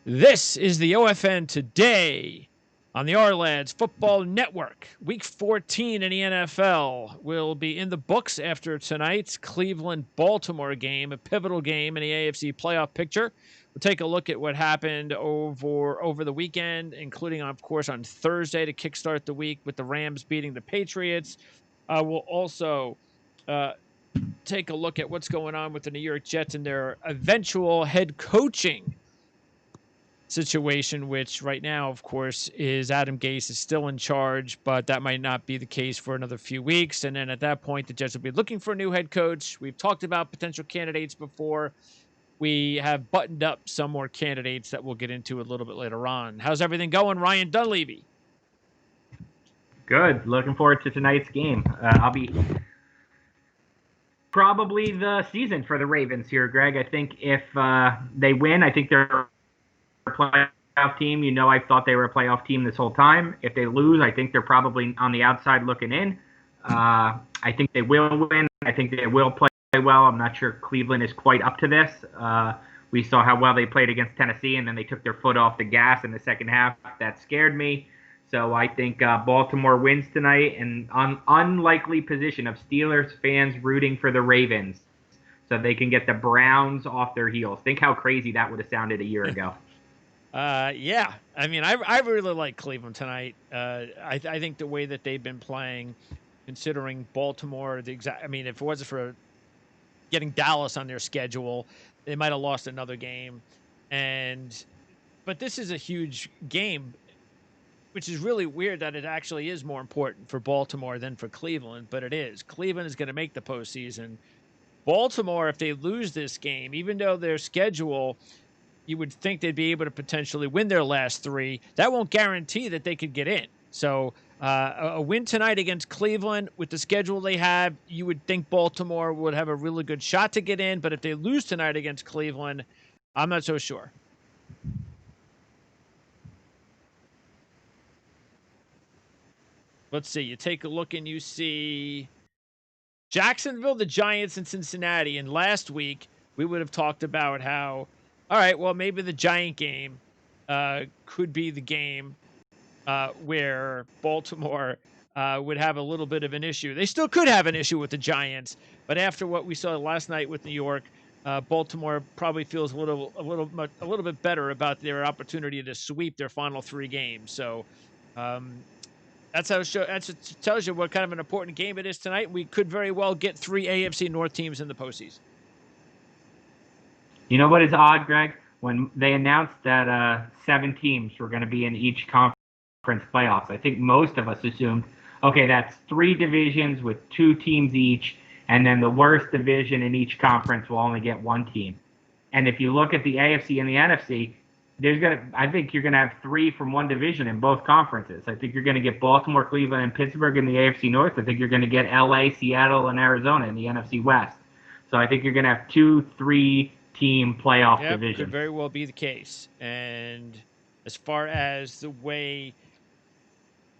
This is the OFN today on the Ourlads Football Network. Week 14 in the NFL will be in the books after tonight's Cleveland-Baltimore game, a pivotal game in the AFC playoff picture. We'll take a look at what happened over the weekend, including, of course, on Thursday to kickstart the week with the Rams beating the Patriots. We'll also take a look at what's going on with the New York Jets and their eventual head coaching situation, which right now, of course, is Adam Gase is still in charge, but that might not be the case for another few weeks. And then at that point, the Jets will be looking for a new head coach. We've talked about potential candidates before. We have buttoned up some more candidates that we'll get into a little bit later on. How's everything going, Ryan Dunleavy? Good. Looking forward to tonight's game. I'll be probably the season for the Ravens here, Greg. I think if they win, I think they're a playoff team. You know, I thought they were a playoff team this whole time. If they lose, I think they're probably on the outside looking in. I think they will win. I think they will play well. I'm not sure Cleveland is quite up to this. We saw how well they played against Tennessee, and then they took their foot off the gas in the second half. That scared me. So I think Baltimore wins tonight, and on unlikely position of Steelers fans rooting for the Ravens so they can get the Browns off their heels. Think how crazy that would have sounded a year ago. Yeah. I mean, I really like Cleveland tonight. I think the way that they've been playing, considering Baltimore, if it wasn't for getting Dallas on their schedule, they might have lost another game. But this is a huge game, which is really weird that it actually is more important for Baltimore than for Cleveland, but it is. Cleveland is going to make the postseason. Baltimore, if they lose this game, even though their schedule, you would think they'd be able to potentially win their last three, that won't guarantee that they could get in. So a win tonight against Cleveland with the schedule they have, you would think Baltimore would have a really good shot to get in. But if they lose tonight against Cleveland, I'm not so sure. Let's see. You take a look and you see Jacksonville, the Giants, and Cincinnati. And last week, we would have talked about how, all right, well, maybe the Giant game could be the game where Baltimore would have a little bit of an issue. They still could have an issue with the Giants, but after what we saw last night with New York, Baltimore probably feels a little bit better about their opportunity to sweep their final three games. So that's it tells you what kind of an important game it is tonight. We could very well get three AFC North teams in the postseason. You know what is odd, Greg? When they announced that 7 teams were going to be in each conference playoffs, I think most of us assumed, okay, that's 3 divisions with 2 teams each, and then the worst division in each conference will only get 1 team. And if you look at the AFC and the NFC, I think you're going to have 3 from one division in both conferences. I think you're going to get Baltimore, Cleveland, and Pittsburgh in the AFC North. I think you're going to get LA, Seattle, and Arizona in the NFC West. So I think you're going to have 2, 3-team playoff divisions. Could very well be the case. And as far as the way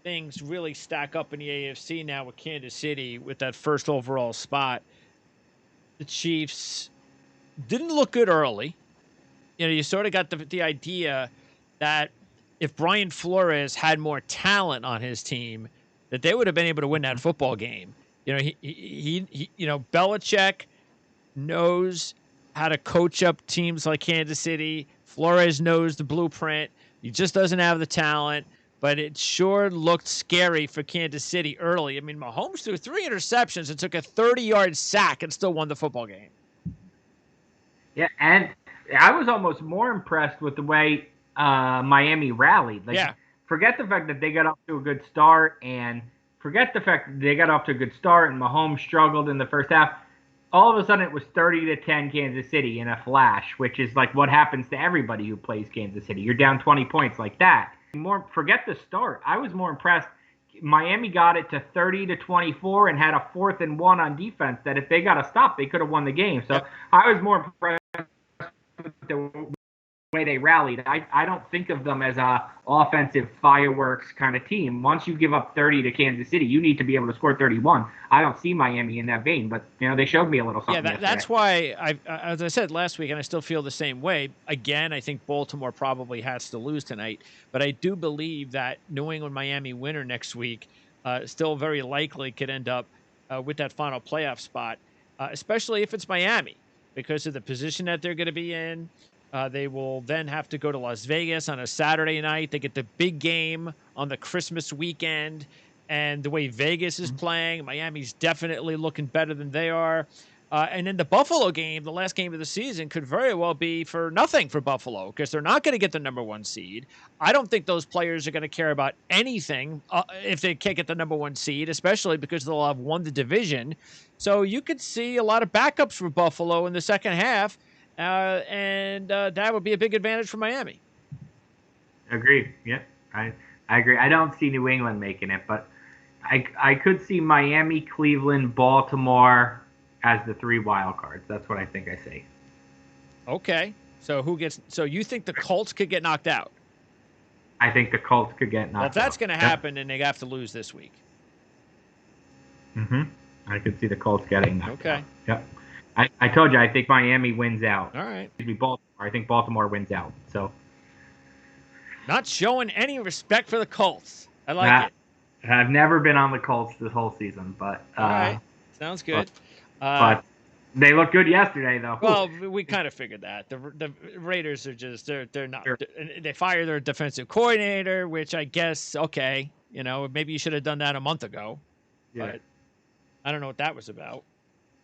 things really stack up in the AFC now with Kansas City with that first overall spot, the Chiefs didn't look good early. You know, you sort of got the idea that if Brian Flores had more talent on his team, that they would have been able to win that football game. You know, he Belichick knows how to coach up teams like Kansas City. Flores knows the blueprint. He just doesn't have the talent, but it sure looked scary for Kansas City early. I mean, Mahomes threw 3 interceptions and took a 30-yard sack and still won the football game. Yeah, and I was almost more impressed with the way Miami rallied. Forget the fact that they got off to a good start, and Mahomes struggled in the first half. All of a sudden, it was 30-10 Kansas City in a flash, which is like what happens to everybody who plays Kansas City. You're down 20 points like that. Forget the start. I was more impressed. Miami got it to 30-24 and had a 4th and 1 on defense that if they got a stop, they could have won the game. So I was more impressed with way they rallied. I don't think of them as a offensive fireworks kind of team. Once you give up 30 to Kansas City, you need to be able to score 31. I don't see Miami in that vein, but they showed me a little something. Yeah, that's why as I said last week, and I still feel the same way. Again, I think Baltimore probably has to lose tonight, but I do believe that New England Miami winner next week still very likely could end up with that final playoff spot, especially if it's Miami because of the position that they're going to be in. They will then have to go to Las Vegas on a Saturday night. They get the big game on the Christmas weekend. And the way Vegas is playing, Miami's definitely looking better than they are. And then the Buffalo game, the last game of the season, could very well be for nothing for Buffalo because they're not going to get the number 1 seed. I don't think those players are going to care about anything if they can't get the number 1 seed, especially because they'll have won the division. So you could see a lot of backups for Buffalo in the second half. And that would be a big advantage for Miami. Agreed. Yeah, I agree. I don't see New England making it, but I could see Miami, Cleveland, Baltimore as the 3 wild cards. That's what I think I see. Okay. So so you think the Colts could get knocked out? I think the Colts could get knocked out. Well, if that's going to happen, then they have to lose this week. I could see the Colts getting knocked out. Okay. Yep. I told you, I think Miami wins out. All right. It'd be Baltimore. I think Baltimore wins out. So. Not showing any respect for the Colts. I like it. I've never been on the Colts this whole season, but. All right. Sounds good. But they looked good yesterday, though. Well, we kind of figured that. The Raiders are just they're not. Sure. They fired their defensive coordinator, which I guess okay. Maybe you should have done that a month ago. Yeah. But I don't know what that was about.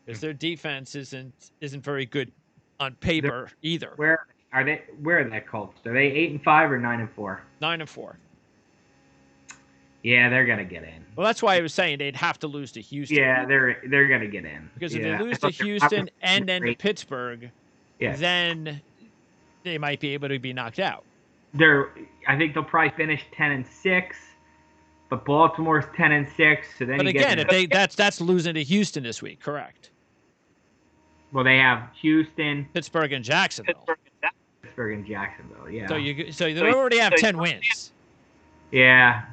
Because their defense isn't very good on paper either. Where are they? Where are the Colts? Are they 8-5 or 9-4? 9-4. Yeah, they're gonna get in. Well, that's why I was saying they'd have to lose to Houston. Yeah, they're gonna get in. Because if they lose to Houston and then to Pittsburgh, then they might be able to be knocked out. I think they'll probably finish 10-6. But Baltimore's 10-6, so then. But again, that's losing to Houston this week, correct? Well, they have Houston, Pittsburgh, and Jacksonville. Pittsburgh and Jacksonville, yeah. So they already have 10 wins. Yeah.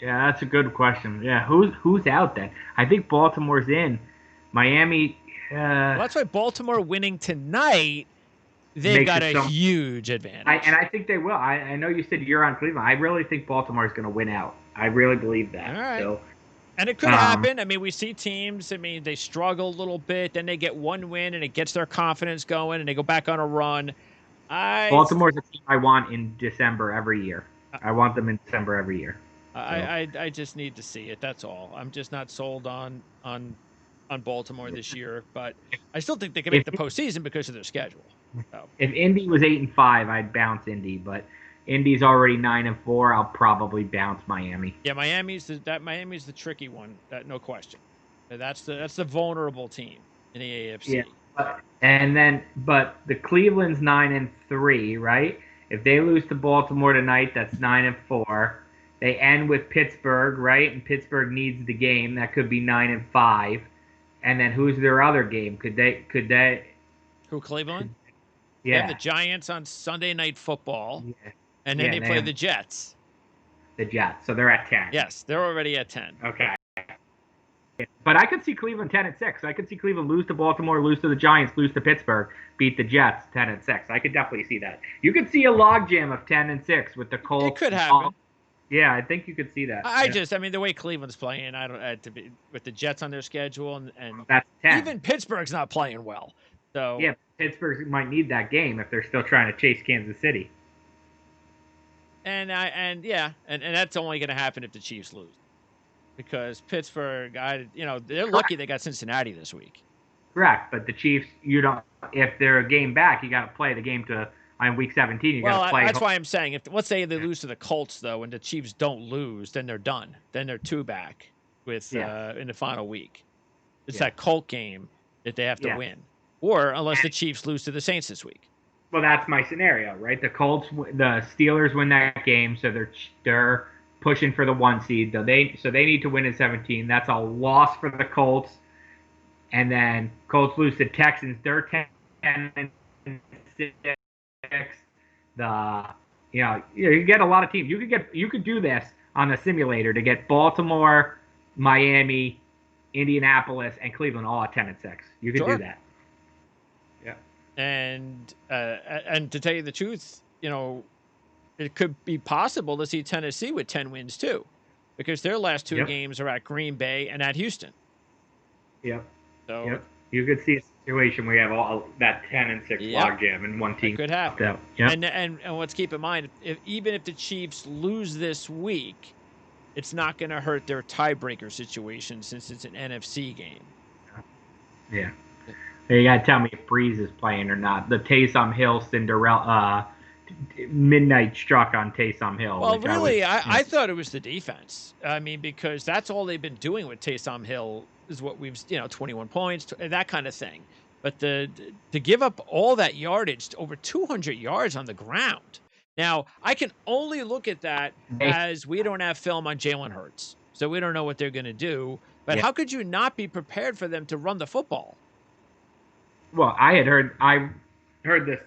Yeah, that's a good question. Yeah, who's out then? I think Baltimore's in. Miami. Well, that's why Baltimore winning tonight. They've got a huge advantage. I think they will. I know you said you're on Cleveland. I really think Baltimore is going to win out. I really believe that. All right. So, and it could happen. I mean, we see teams, they struggle a little bit. Then they get one win, and it gets their confidence going, and they go back on a run. Baltimore's a team I want in December every year. I want them in December every year. I just need to see it. That's all. I'm just not sold on Baltimore this year, but I still think they can make the postseason because of their schedule. So. If Indy was 8-5, I'd bounce Indy, but Indy's already 9-4. I'll probably bounce Miami. Yeah, Miami's the tricky one. No question. That's the vulnerable team in the AFC. Yeah, but the Cleveland's 9-3, right? If they lose to Baltimore tonight, that's 9-4. They end with Pittsburgh, right? And Pittsburgh needs the game. That could be 9-5. And then who's their other game? Could they? Who, Cleveland? Yeah. They have the Giants on Sunday Night Football, and then they play the Jets. The Jets, so they're at 10. Yes, they're already at 10. Okay. But I could see Cleveland 10-6. I could see Cleveland lose to Baltimore, lose to the Giants, lose to Pittsburgh, beat the Jets 10-6. I could definitely see that. You could see a logjam of 10-6 with the Colts. It could happen. Yeah, I think you could see that. The way Cleveland's playing, with the Jets on their schedule, and that's 10. Even Pittsburgh's not playing well. So yeah, Pittsburgh might need that game if they're still trying to chase Kansas City. And that's only going to happen if the Chiefs lose, because Pittsburgh, they're lucky they got Cincinnati this week. Correct, but the Chiefs, if they're a game back, you got to play the game on week 17. You got to play. That's why I'm saying let's say they lose to the Colts though, and the Chiefs don't lose, then they're done. Then they're 2 back with in the final week. It's that Colt game that they have to win. Or unless the Chiefs lose to the Saints this week. Well, that's my scenario, right? The Steelers win that game, so they're pushing for the 1 seed. So they need to win in 17. That's a loss for the Colts. And then Colts lose to Texans. They're 10-6. You get a lot of teams. You could do this on a simulator to get Baltimore, Miami, Indianapolis, and Cleveland all at 10-6. You could do that. Yeah. And to tell you the truth, it could be possible to see Tennessee with 10 wins too, because their last two games are at Green Bay and at Houston. Yep. So you could see a situation where you have all that 10-6 logjam in one team. It could happen. Yep. And let's keep in mind, even if the Chiefs lose this week, it's not going to hurt their tiebreaker situation since it's an NFC game. Yeah. You got to tell me if Breeze is playing or not. The Taysom Hill Cinderella midnight struck on Taysom Hill. Well, really, I thought it was the defense. I mean, because that's all they've been doing with Taysom Hill is what we've, 21 points, that kind of thing. But to give up all that yardage, over 200 yards on the ground. Now, I can only look at that as we don't have film on Jalen Hurts, so we don't know what they're going to do. But how could you not be prepared for them to run the football? Well, I heard this.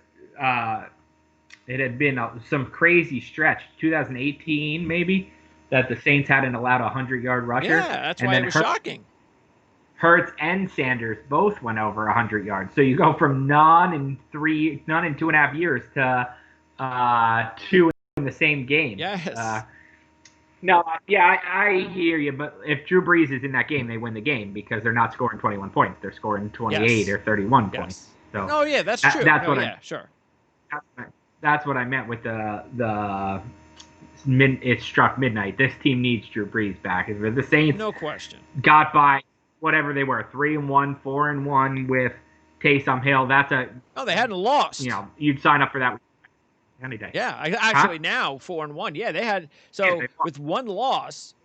It had been some crazy stretch, 2018 maybe, that the Saints hadn't allowed a 100-yard rusher. Yeah, that's why it was shocking. Hurts and Sanders both went over 100 yards. So you go from none in 2.5 years to 2 in the same game. Yes. I hear you, but if Drew Brees is in that game, they win the game because they're not scoring 21 points. They're scoring 28 or 31 points. So that's true. That's That's what I meant with it struck midnight. This team needs Drew Brees back. If the Saints, no question, got by whatever they were, 3-1, 4-1 with Taysom Hill, they hadn't lost. You'd sign up for that any day. Yeah, now 4-1. Yeah, they had with one loss,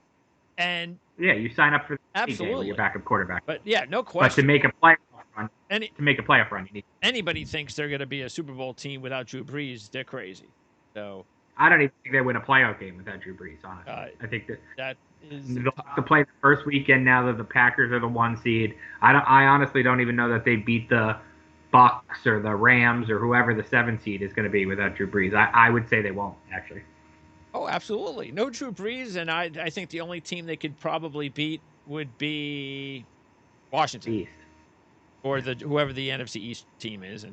and you sign up for absolutely your backup quarterback. But no question. But to make a playoff run, you need. Anybody thinks they're going to be a Super Bowl team without Drew Brees, they're crazy. So I don't even think they win a playoff game without Drew Brees. Honestly, I think that is they'll have to play the first weekend now that the Packers are the 1 seed. I honestly don't even know that they beat the Bucks or the Rams or whoever the 7 seed is going to be without Drew Brees. I would say they won't, actually. Oh, absolutely. No Drew Brees, and I think the only team they could probably beat would be Washington. East. Or whoever the NFC East team is.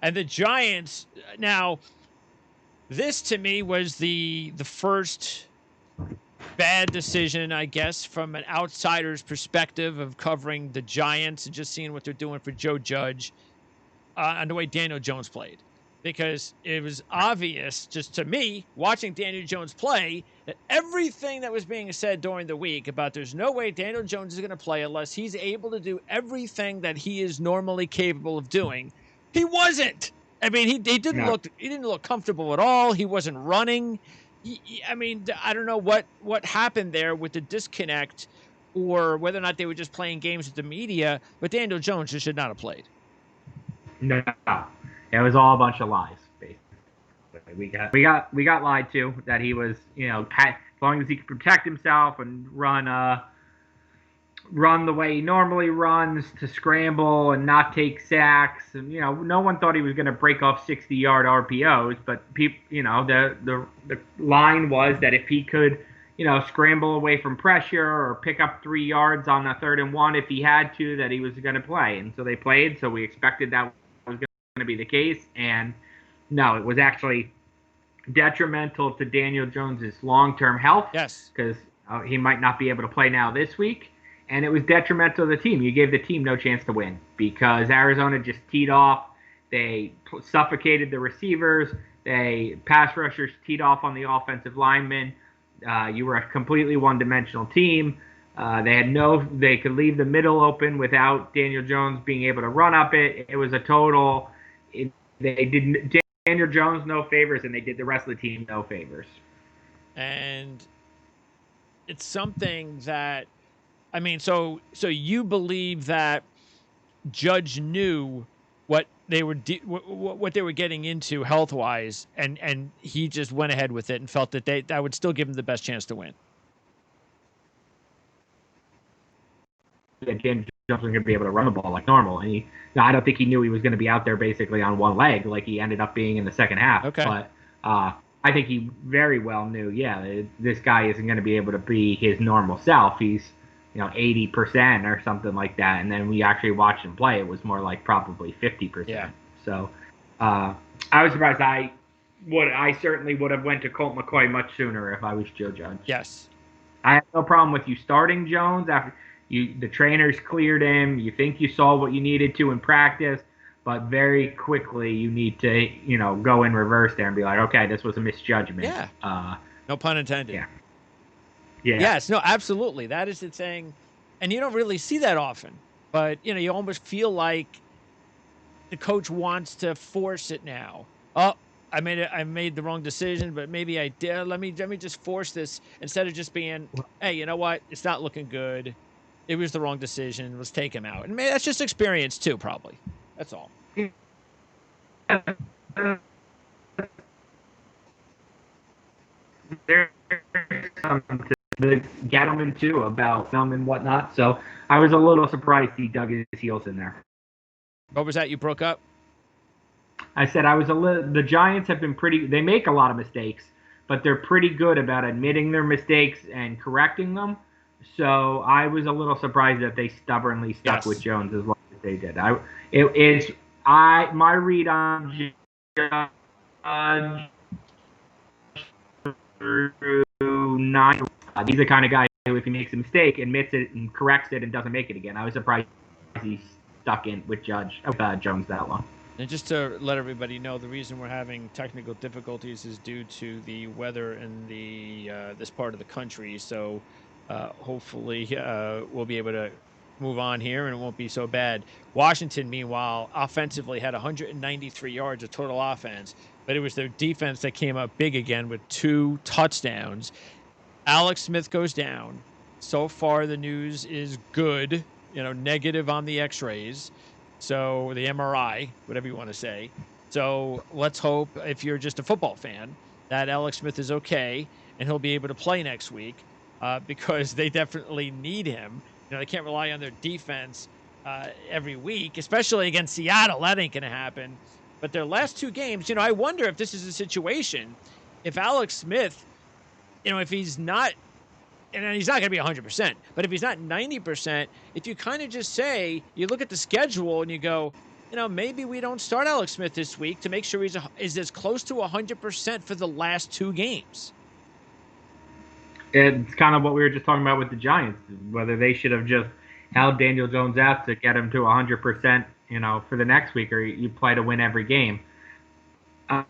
And the Giants, now, this to me was the first bad decision, I guess, from an outsider's perspective of covering the Giants and just seeing what they're doing for Joe Judge and the way Daniel Jones played. Because it was obvious, just to me, watching Daniel Jones play, that everything that was being said during the week about there's no way Daniel Jones is going to play unless he's able to do everything that he is normally capable of doing, he wasn't. I mean, he didn't look comfortable at all. He wasn't running. I don't know what happened there with the disconnect, or whether or not they were just playing games with the media. But Daniel Jones just should not have played. No, it was all a bunch of lies. Basically, we got lied to that he was, as long as he could protect himself and run the way he normally runs, to scramble and not take sacks, and no one thought he was going to break off 60-yard RPOs, but people, the line was that if he could, scramble away from pressure or pick up 3 yards on a 3rd and 1 if he had to, that he was going to play, and so they played. So we expected that was going to be the case, and no, it was actually detrimental to Daniel Jones's long-term health. Yes, because he might not be able to play now this week. And it was detrimental to the team. You gave the team no chance to win because Arizona just teed off. They suffocated the receivers. Pass rushers teed off on the offensive linemen. You were a completely one-dimensional team. They could leave the middle open without Daniel Jones being able to run up it. It was a total. They did Daniel Jones no favors, and they did the rest of the team no favors. And it's something that. So you believe that Judge knew what they were what they were getting into health-wise, and he just went ahead with it and felt that that would still give him the best chance to win. Yeah, James Jones was going to be able to run the ball like normal. And I don't think he knew he was going to be out there basically on one leg like he ended up being in the second half. Okay. But I think he very well knew, this guy isn't going to be able to be his normal self. He's 80% or something like that. And then we actually watched him play. It was more like probably 50%. Yeah. So I was surprised. I certainly would have went to Colt McCoy much sooner if I was Joe Judge. Yes. I have no problem with you starting Jones after the trainers cleared him. You think you saw what you needed to in practice, but very quickly you need to go in reverse there and be like, okay, this was a misjudgment. Yeah. No pun intended. Yeah. Yeah. Yes. No. Absolutely. That is the thing, and you don't really see that often. But you almost feel like the coach wants to force it now. Oh, I made the wrong decision, but maybe I did. Let me just force this instead of just being, hey, you know what? It's not looking good. It was the wrong decision. Let's take him out. And maybe that's just experience too, probably. That's all. There's something to get him into about them and whatnot. So I was a little surprised he dug his heels in there. What was that? You broke up? I said the Giants have been they make a lot of mistakes, but they're pretty good about admitting their mistakes and correcting them. So I was a little surprised that they stubbornly stuck with Jones as long as they did. My read on Judge through 9. He's the kind of guy who, if he makes a mistake, admits it and corrects it and doesn't make it again. I was surprised he stuck in with Jones that long. And just to let everybody know, the reason we're having technical difficulties is due to the weather in this part of the country. So hopefully we'll be able to move on here and it won't be so bad. Washington, meanwhile, offensively had 193 yards of total offense, but it was their defense that came up big again with 2 touchdowns. Alex Smith goes down. So far, the news is good, negative on the x-rays. So the MRI, whatever you want to say. So let's hope, if you're just a football fan, that Alex Smith is okay and he'll be able to play next week because they definitely need him. They can't rely on their defense every week, especially against Seattle. That ain't going to happen. But their last 2 games, I wonder if this is a situation, if Alex Smith, if he's not, and he's not going to be 100%, but if he's not 90%, if you kind of just say, you look at the schedule and you go, maybe we don't start Alex Smith this week to make sure he's as close to 100% for the last 2 games. It's kind of what we were just talking about with the Giants, whether they should have just held Daniel Jones out to get him to 100%, for the next week, or you play to win every game. I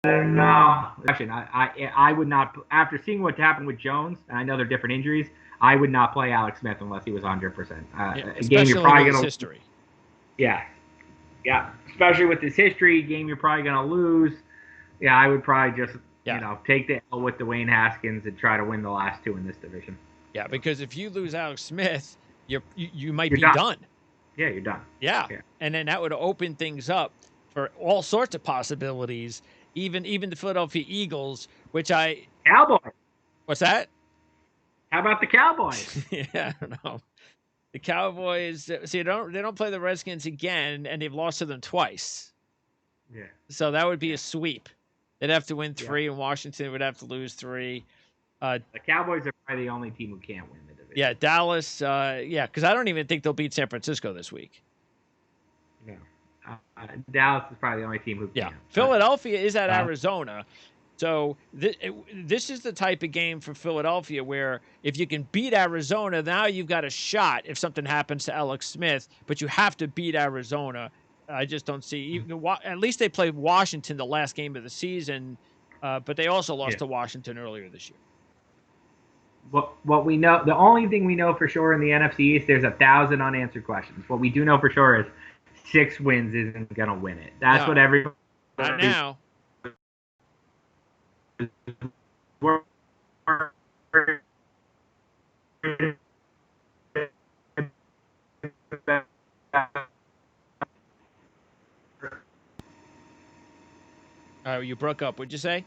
don't know. I would not, after seeing what happened with Jones, and I know they're different injuries, I would not play Alex Smith unless he was 100%. Especially with his history. Yeah. Especially with his history, game you're probably going to lose. Yeah, I would probably just, take the L with Dwayne Haskins and try to win the last 2 in this division. Yeah, because if you lose Alex Smith, you might be done. Yeah, you're done. Yeah, and then that would open things up for all sorts of possibilities. Even the Philadelphia Eagles, Cowboys. What's that? How about the Cowboys? Yeah, I don't know. The Cowboys. See, they don't play the Redskins again, and they've lost to them twice. Yeah. So that would be a sweep. They'd have to win 3, and Washington would have to lose 3. The Cowboys are probably the only team who can't win the division. Yeah, Dallas. Because I don't even think they'll beat San Francisco this week. No. Dallas is probably the only team who can. Yeah. Philadelphia is at Arizona. So this is the type of game for Philadelphia where if you can beat Arizona, now you've got a shot if something happens to Alex Smith, but you have to beat Arizona. I just don't see at least they played Washington the last game of the season, but they also lost to Washington earlier this year. What we know, the only thing we know for sure in the NFC East, there's 1,000 unanswered questions. What we do know for sure is 6 wins isn't going to win it. That's what everybody. Not now. You broke up. What'd you say?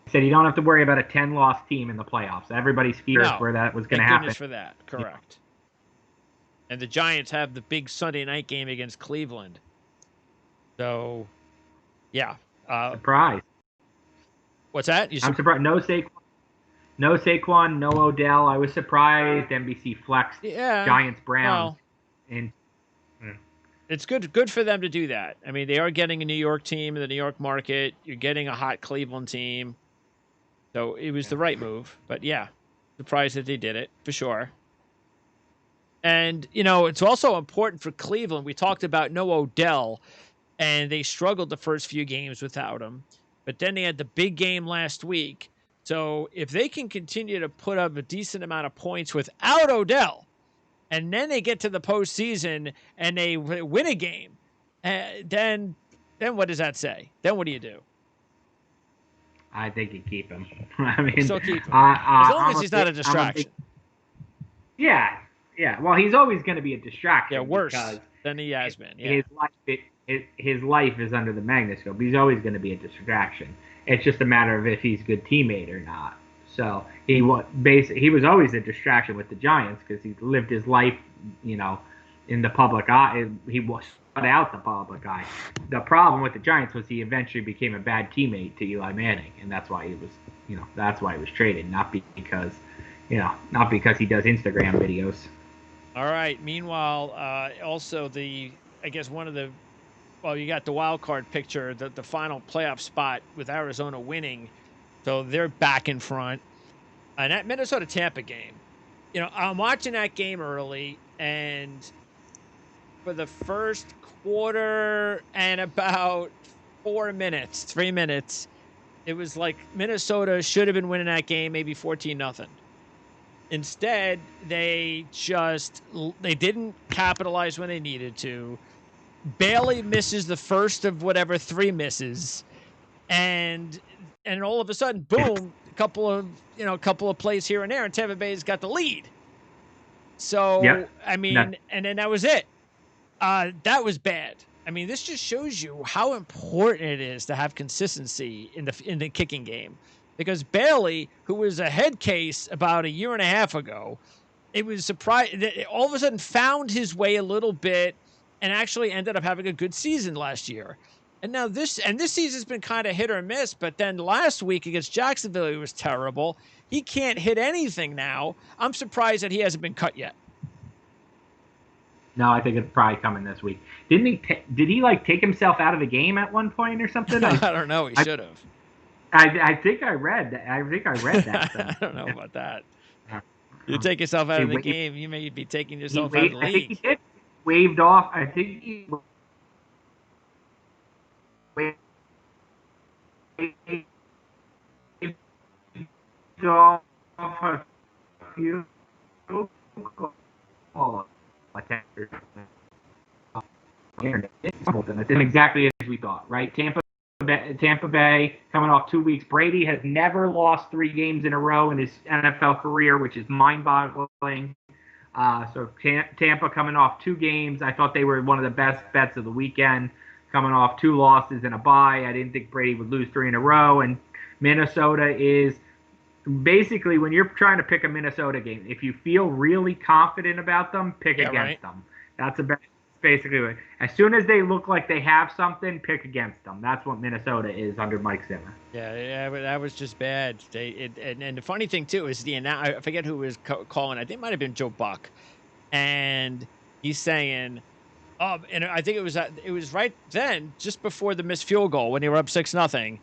I said you don't have to worry about a 10-loss team in the playoffs. Everybody's fears where that was going to happen. For that, correct. and the Giants have the big Sunday night game against Cleveland. So, yeah. Surprise. What's that? I'm surprised. No Saquon, no Odell. I was surprised NBC flexed Giants Browns. Well, And it's good for them to do that. I mean, they are getting a New York team in the New York market. You're getting a hot Cleveland team. So it was the right move. But yeah, surprised that they did it for sure. And, it's also important for Cleveland. We talked about no Odell, and they struggled the first few games without him. But then they had the big game last week. So if they can continue to put up a decent amount of points without Odell, and then they get to the postseason and they win a game, then what does that say? Then what do you do? I think you keep him. I mean, still keep him. As long as he's not a distraction. Yeah. Well, he's always going to be a distraction. Yeah, worse than he has been. Yeah. His life is under the magnascope. He's always going to be a distraction. It's just a matter of if he's a good teammate or not. So he was always a distraction with the Giants because he lived his life, in the public eye. He was out the public eye. The problem with the Giants was he eventually became a bad teammate to Eli Manning, and that's why he was traded, not because he does Instagram videos. All right. Meanwhile, also I guess one of the, well, you got the wild card picture, the final playoff spot with Arizona winning. So they're back in front. And that Minnesota-Tampa game, I'm watching that game early, and for the first quarter and about 3 minutes, it was like Minnesota should have been winning that game, maybe 14-0. Instead, they didn't capitalize when they needed to. Bailey misses the first of whatever 3 misses, and all of a sudden, boom, a couple of plays here and there, and Tampa Bay's got the lead. So, yep. I mean, and then that was it. That was bad. I mean, this just shows you how important it is to have consistency in the kicking game. Because Bailey, who was a head case about a year and a half ago, it was surprised that all of a sudden found his way a little bit and actually ended up having a good season last year. And now this season's been kind of hit or miss, but then last week against Jacksonville, he was terrible. He can't hit anything now. I'm surprised that he hasn't been cut yet. No, I think it's probably coming this week. Did he take himself out of the game at one point or something? I don't know. He should have. I think I read that. I I don't know about that. You take yourself out of the game, you may be taking yourself out of the league. I think he did. Waved off. I think he waved off a few It's exactly as we thought, right? Tampa Bay coming off 2 weeks. Brady has never lost 3 games in a row in his NFL career, which is mind-boggling. So Tampa coming off 2 games. I thought they were one of the best bets of the weekend, coming off 2 losses and a bye. I didn't think Brady would lose 3 in a row. And Minnesota is basically, when you're trying to pick a Minnesota game, if you feel really confident about them, pick against them. That's basically what. As soon as they look like they have something, pick against them. That's what Minnesota is under Mike Zimmer. Yeah, but that was just bad. And the funny thing too is I forget who was calling. I think it might have been Joe Buck, and he's saying, and I think it was right then, just before the missed field goal when they were up 6-0.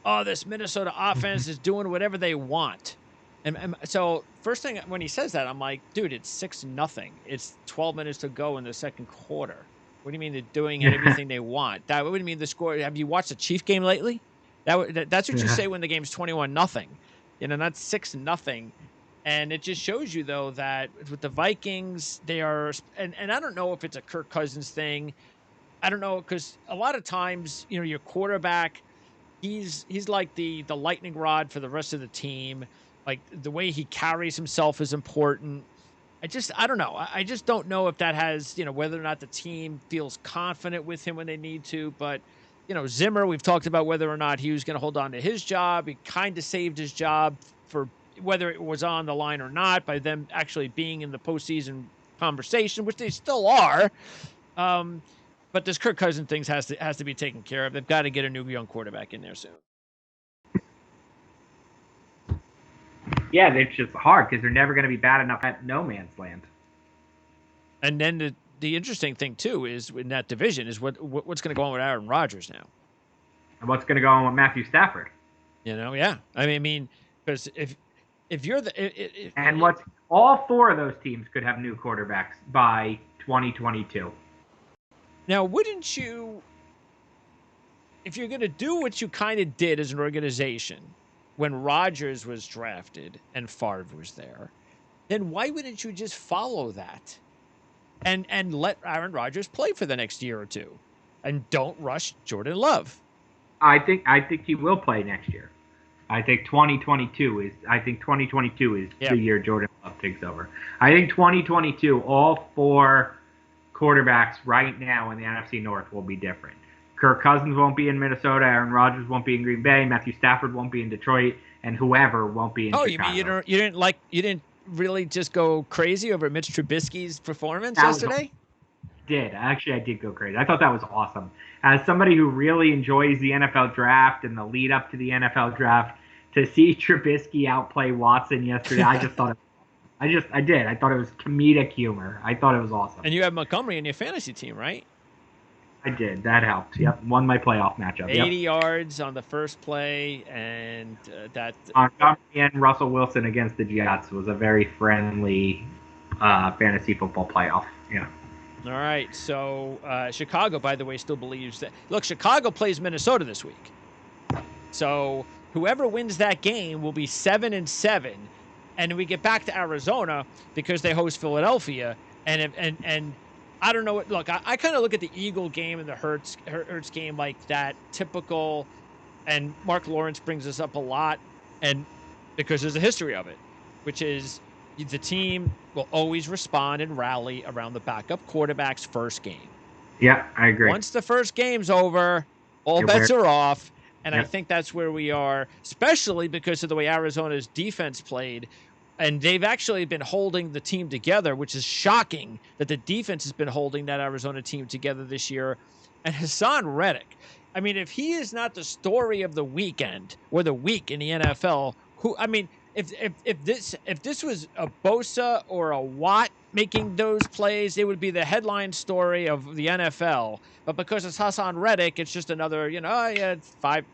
Oh, this Minnesota offense is doing whatever they want. And so first thing when he says that, I'm like, dude, it's 6-0. It's 12 minutes to go in the second quarter. What do you mean they're doing everything they want? That would mean the score. Have you watched the Chief game lately? That's what you say when the game's 21-0. Not 6-0. And it just shows you though that with the Vikings, they are, and I don't know if it's a Kirk Cousins thing. I don't know, because a lot of times, your quarterback, he's like the lightning rod for the rest of the team. Like the way he carries himself is important. I don't know. I just don't know if that has, whether or not the team feels confident with him when they need to. But, Zimmer, we've talked about whether or not he was going to hold on to his job. He kind of saved his job for whether it was on the line or not by them actually being in the postseason conversation, which they still are. But this Kirk Cousins thing has to be taken care of. They've got to get a new young quarterback in there soon. Yeah, it's just hard because they're never going to be bad enough at no man's land. And then the interesting thing too is in that division is what's going to go on with Aaron Rodgers now, and what's going to go on with Matthew Stafford. Yeah. I mean, because if you're what's all four of those teams could have new quarterbacks by 2022. Now, wouldn't you, if you're going to do what you kind of did as an organization when Rodgers was drafted and Favre was there, then why wouldn't you just follow that and let Aaron Rodgers play for the next year or two and don't rush Jordan Love? I think he will play next year. I think 2022 is the year Jordan Love takes over. I think 2022, all four quarterbacks right now in the NFC North will be different. Kirk Cousins won't be in Minnesota. Aaron Rodgers won't be in Green Bay. Matthew Stafford won't be in Detroit, and whoever won't be in Chicago. You mean you didn't really just go crazy over Mitch Trubisky's performance yesterday? I did go crazy. I thought that was awesome. As somebody who really enjoys the NFL draft and the lead up to the NFL draft, to see Trubisky outplay Watson yesterday, I just thought I did. I thought it was comedic humor. I thought it was awesome. And you have Montgomery in your fantasy team, right? I did. That helped. Yep. Won my playoff matchup. 80 yards on the first play, and that. Montgomery and Russell Wilson against the Jets was a very friendly fantasy football playoff. Yeah. All right. So Chicago, by the way, still believes that. Look, Chicago plays Minnesota this week. So whoever wins that game will be 7-7. And we get back to Arizona because they host Philadelphia. And I don't know. Look, I kind of look at the Eagle game and the Hurts game like that typical. And Mark Lawrence brings this up a lot, and because there's a history of it, which is the team will always respond and rally around the backup quarterback's first game. Yeah, I agree. Once the first game's over, all bets are off. And I think that's where we are, especially because of the way Arizona's defense played. And they've actually been holding the team together, which is shocking that the defense has been holding that Arizona team together this year. And Hassan Reddick, I mean, if he is not the story of the weekend or the week in the NFL, if this was a Bosa or a Watt making those plays, it would be the headline story of the NFL. But because it's Hassan Reddick, it's just another, five.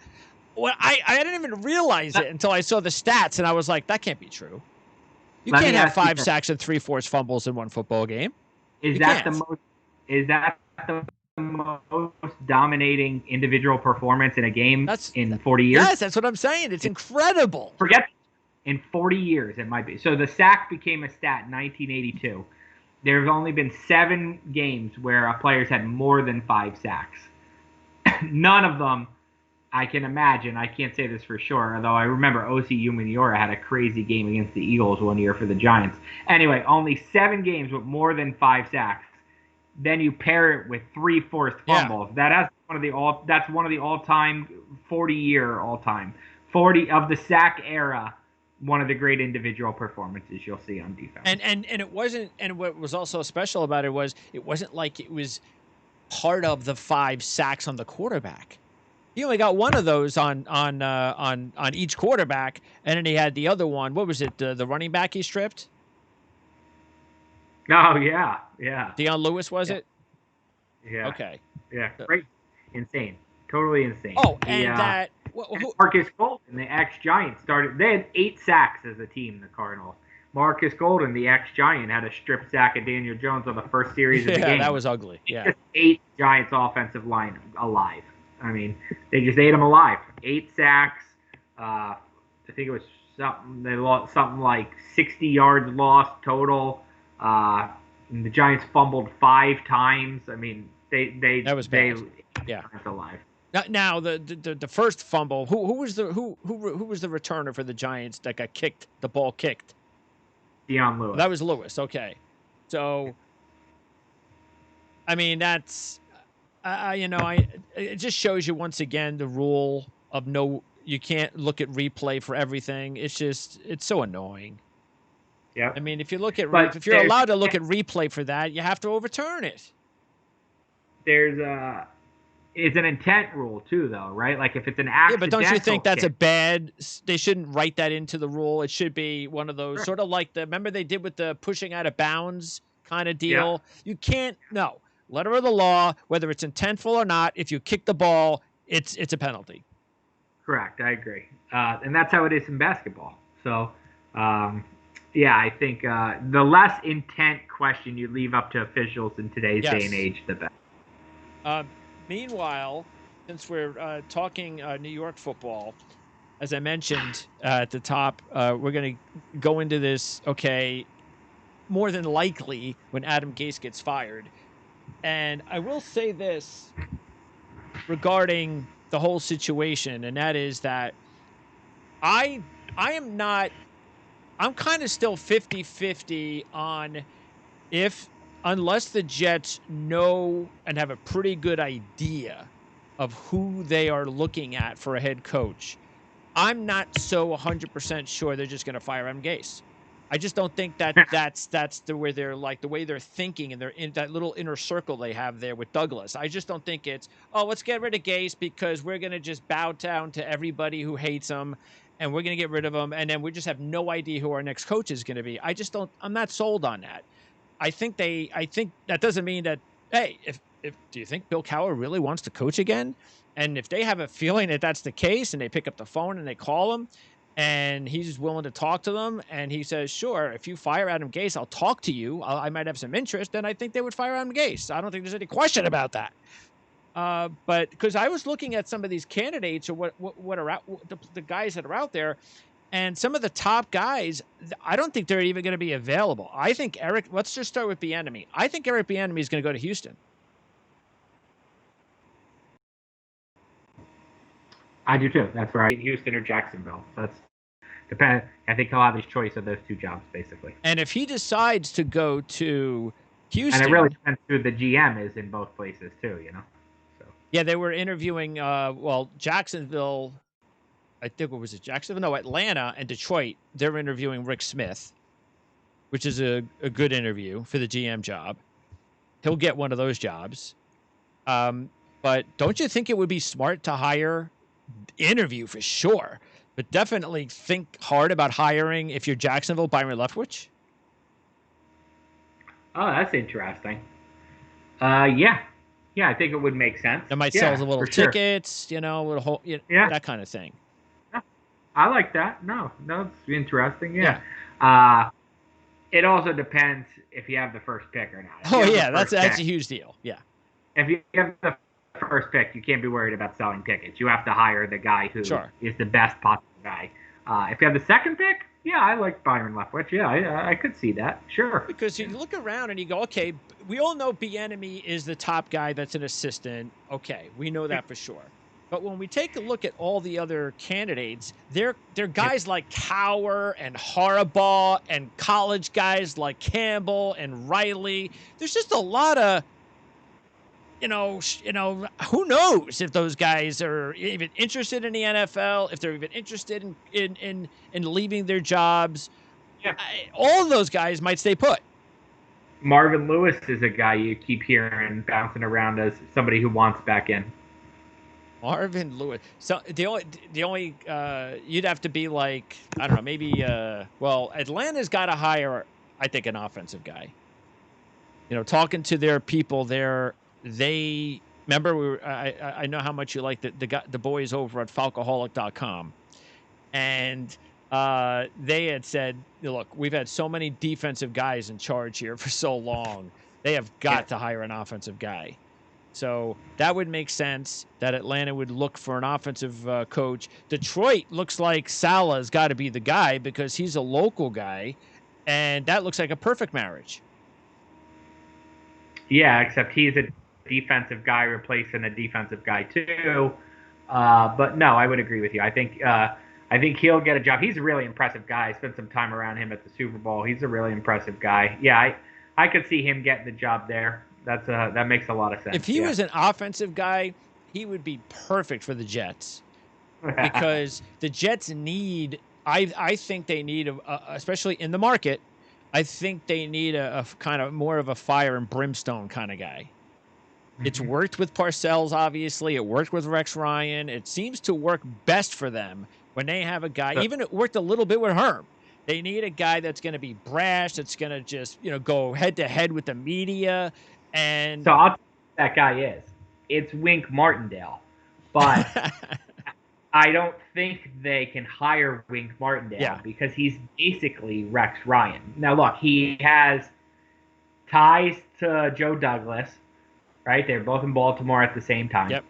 Well, I didn't even realize it until I saw the stats, and I was like, that can't be true. You can't have 5 sacks and 3 forced fumbles in one football game. Is that the most dominating individual performance in a game in 40 years? Yes, that's what I'm saying. It's incredible. In 40 years, it might be. So the sack became a stat in 1982. There's only been 7 games where a player's had more than 5 sacks. None of them, I can imagine. I can't say this for sure, although I remember O.C. Umenyiora had a crazy game against the Eagles one year for the Giants. Anyway, only 7 games with more than 5 sacks. Then you pair it with 3 forced fumbles. Yeah. That's one of the all-time 40-year all-time 40 of the sack era. One of the great individual performances you'll see on defense. And it wasn't. And what was also special about it was it wasn't like it was part of the 5 sacks on the quarterback. He only got one of those on each quarterback, and then he had the other one. What was it? The running back he stripped? Oh yeah. Deion Lewis was it? Yeah. Okay. Yeah. Great. Insane. Totally insane. Oh, and that. Marcus Golden, the ex-Giant, started. They had 8 sacks as a team, the Cardinals. Marcus Golden, the ex-Giant, had a strip sack of Daniel Jones on the first series of the game. Yeah, that was ugly. Yeah. Just 8 Giants offensive line alive. I mean, they just ate them alive. 8 sacks. I think it was they lost something like 60 yards lost total. And the Giants fumbled 5 times. I mean, that was bad. Yeah. Alive. Now the first fumble. Who was the returner for the Giants that got kicked? The ball kicked. Deion Lewis. That was Lewis. Okay, so I mean that's it just shows you once again the rule of you can't look at replay for everything. It's so annoying. Yep. I mean, if you look at But if you're allowed to look at replay for that, you have to overturn it. There's it's an intent rule too, though, right? Like if it's an Yeah, but don't you think that's kick, a bad? They shouldn't write that into the rule. It should be one of those sure. sort of like remember they did with the pushing out of bounds kind of deal. Yeah. You can't letter of the law, whether it's intentful or not. If you kick the ball, it's a penalty. Correct. I agree, and that's how it is in basketball. So, yeah, I think the less intent question you leave up to officials in today's day and age, the better. Meanwhile, since we're talking New York football, as I mentioned at the top, we're going to go into this, okay, more than likely when Adam Gase gets fired. And I will say this regarding the whole situation, and that is that I'm kind of still 50-50 on unless the Jets know and have a pretty good idea of who they are looking at for a head coach, I'm not so 100% sure they're just going to fire Adam Gase. I just don't think that's the way they're like the way they're thinking, and they're in that little inner circle they have there with Douglas. I just don't think it's, let's get rid of Gase because we're going to just bow down to everybody who hates him, and we're going to get rid of him, and then we just have no idea who our next coach is going to be. I'm not sold on that. I think that doesn't mean that, hey, if do you think Bill Cowher really wants to coach again? And if they have a feeling that that's the case, and they pick up the phone and they call him, and he's willing to talk to them, and he says, sure, if you fire Adam Gase, I'll talk to you. I might have some interest. Then I think they would fire Adam Gase. I don't think there's any question about that. But because I was looking at some of these candidates or what are out, the guys that are out there, and some of the top guys, I don't think they're even going to be available. I think let's just start with Bieniemy. I think Eric Bieniemy is going to go to Houston. I do too. That's where Houston or Jacksonville. That's depend. I think he'll have his choice of those two jobs, basically. And if he decides to go to Houston, and it really depends who the GM is in both places too, So yeah, they were interviewing. Jacksonville. I think what was it, Jacksonville? No, Atlanta and Detroit. They're interviewing Rick Smith, which is a good interview for the GM job. He'll get one of those jobs. But don't you think it would be smart to interview for sure, but definitely think hard about hiring, if you're Jacksonville, Byron Leftwich? Oh, that's interesting. Yeah, I think it would make sense. It might sell a little tickets, that kind of thing. I like that. No, it's interesting. Yeah. It also depends if you have the first pick or not. Oh yeah, that's a huge deal. Yeah. If you have the first pick, you can't be worried about selling tickets. You have to hire the guy who is the best possible guy. If you have the second pick, yeah, I like Byron Leftwich. Yeah, I could see that. Sure. Because you look around and you go, okay, we all know Bieniemy is the top guy that's an assistant. Okay, we know that for sure. But when we take a look at all the other candidates, they're guys like Cowher and Harbaugh and college guys like Campbell and Riley. There's just a lot of, who knows if those guys are even interested in the NFL, if they're even interested in leaving their jobs. Yeah. All of those guys might stay put. Marvin Lewis is a guy you keep hearing bouncing around as somebody who wants back in. Marvin Lewis. So the only you'd have to be like, I don't know, maybe Atlanta's got to hire, I think, an offensive guy. Talking to their people there, they remember I know how much you like the boys over at Falcoholic.com, and they had said, look, we've had so many defensive guys in charge here for so long, they have got to hire an offensive guy. So that would make sense that Atlanta would look for an offensive coach. Detroit looks like Salah's got to be the guy because he's a local guy, and that looks like a perfect marriage. Yeah, except he's a defensive guy replacing a defensive guy too. But no, I would agree with you. I think he'll get a job. He's a really impressive guy. I spent some time around him at the Super Bowl. He's a really impressive guy. Yeah, I could see him getting the job there. That makes a lot of sense. If he was an offensive guy, he would be perfect for the Jets because the Jets need. I think they need, especially in the market, I think they need a kind of more of a fire and brimstone kind of guy. It's worked with Parcells, obviously. It worked with Rex Ryan. It seems to work best for them when they have a guy. Even it worked a little bit with Herm. They need a guy that's going to be brash, that's going to just, go head to head with the media. And so I'll tell you who that guy is. It's Wink Martindale, but I don't think they can hire Wink Martindale because he's basically Rex Ryan. Now, look, he has ties to Joe Douglas, right? They're both in Baltimore at the same time. Yep.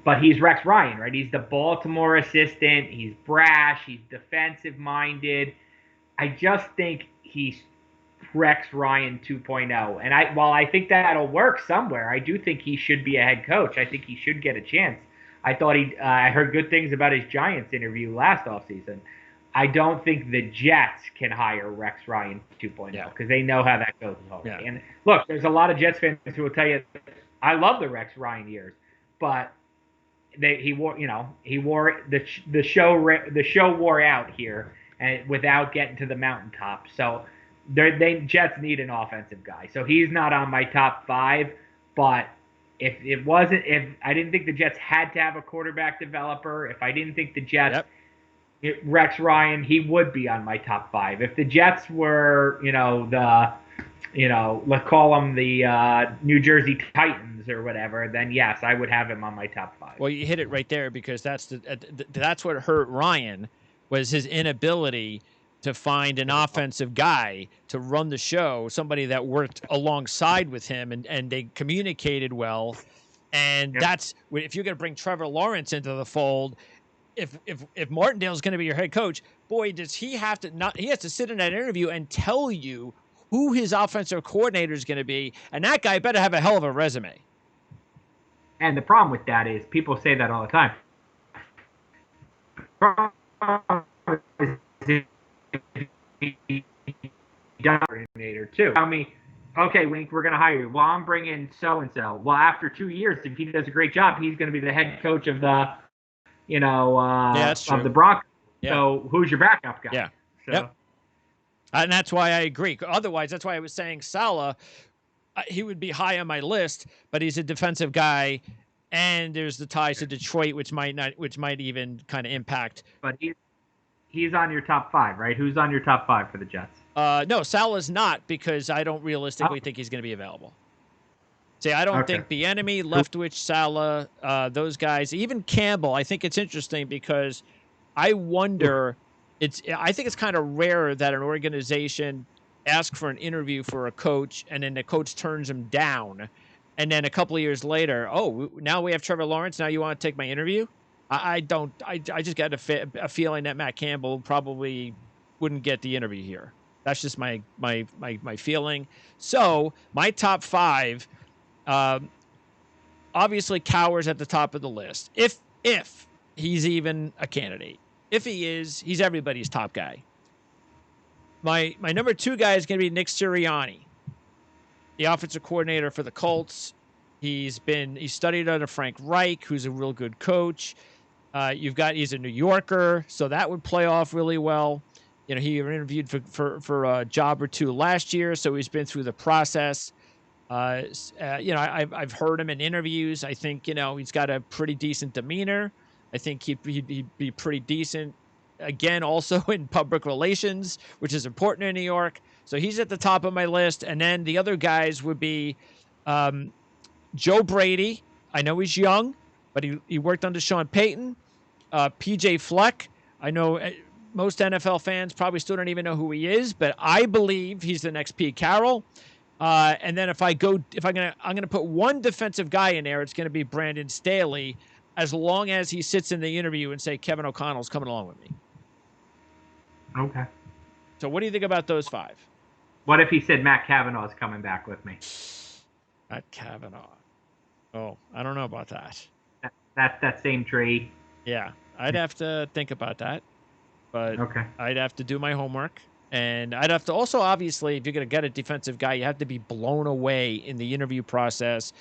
But he's Rex Ryan, right? He's the Baltimore assistant. He's brash. He's defensive-minded. I just think he's Rex Ryan 2.0. And while I think that'll work somewhere, I do think he should be a head coach. I think he should get a chance. I thought I heard good things about his Giants interview last offseason. I don't think the Jets can hire Rex Ryan 2.0 because they know how that goes already. Yeah. And look, there's a lot of Jets fans who will tell you, I love the Rex Ryan years, but he wore the show wore out here and without getting to the mountaintop. So Jets need an offensive guy. So he's not on my top 5, but if I didn't think the Jets had to have a quarterback developer, if I didn't think the Jets Rex Ryan, he would be on my top 5. If the Jets were, let's call them the New Jersey Titans or whatever, then yes, I would have him on my top 5. Well, you hit it right there because that's what hurt Ryan was his inability to find an offensive guy to run the show, somebody that worked alongside with him and they communicated well. And that's if you're going to bring Trevor Lawrence into the fold. If Martindale's going to be your head coach, boy, does he have to he has to sit in that interview and tell you who his offensive coordinator is going to be, and that guy better have a hell of a resume. And the problem with that is people say that all the time. Coordinator too. Tell me, okay, Wink, we're going to hire you. Well, I'm bringing so and so. Well, after 2 years, if he does a great job, he's going to be the head coach of the of the Broncos. Yeah. So who's your backup guy? Yeah. So. And that's why I agree. Otherwise, that's why I was saying Saleh, he would be high on my list, but he's a defensive guy, and there's the ties to Detroit, which might even kind of impact. But he's on your top 5, right? Who's on your top 5 for the Jets? No, Saleh's not because I don't realistically think he's going to be available. See, I don't think the enemy, Leftwich, Saleh, those guys, even Campbell. I think it's interesting because I wonder. I think it's kind of rare that an organization asks for an interview for a coach and then the coach turns him down, and then a couple of years later, now we have Trevor Lawrence. Now you want to take my interview? I don't. I just got a feeling that Matt Campbell probably wouldn't get the interview here. That's just my feeling. So my top 5. Obviously Cowher's at the top of the list. If he's even a candidate. If he is, he's everybody's top guy. My number 2 guy is going to be Nick Sirianni, the offensive coordinator for the Colts. He's studied under Frank Reich, who's a real good coach. He's a New Yorker, so that would play off really well. He interviewed for a job or 2 last year, so he's been through the process. I've heard him in interviews. I think, he's got a pretty decent demeanor. I think he'd be pretty decent, again, also in public relations, which is important in New York. So he's at the top of my list. And then the other guys would be Joe Brady. I know he's young, but he worked under Sean Payton. PJ Fleck. I know most NFL fans probably still don't even know who he is, but I believe he's the next Pete Carroll. And then I'm gonna put one defensive guy in there. It's gonna be Brandon Staley, as long as he sits in the interview and say Kevin O'Connell's coming along with me. Okay. So what do you think about those 5? What if he said Matt Cavanaugh's coming back with me? Matt Cavanaugh. Oh, I don't know about that. That's that same tree. Yeah, I'd have to think about that, but I'd have to do my homework. And I'd have to also, obviously, if you're going to get a defensive guy, you have to be blown away in the interview process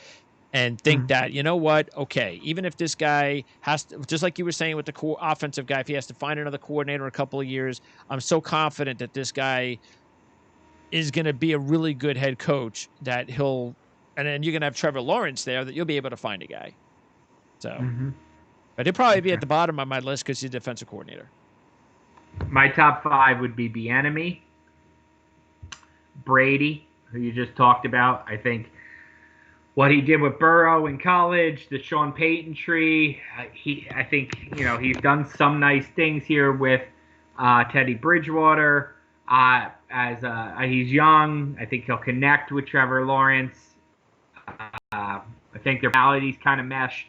and think that, you know what, okay, even if this guy has to, just like you were saying with the offensive guy, if he has to find another coordinator in a couple of years, I'm so confident that this guy is going to be a really good head coach that and then you're going to have Trevor Lawrence there that you'll be able to find a guy. So, but he'll probably be at the bottom of my list because he's defensive coordinator. My top 5 would be Bieniemy, Brady, who you just talked about. I think what he did with Burrow in college, the Sean Payton tree, I think he's done some nice things here with Teddy Bridgewater. He's young, I think he'll connect with Trevor Lawrence. I think their personalities kind of mesh.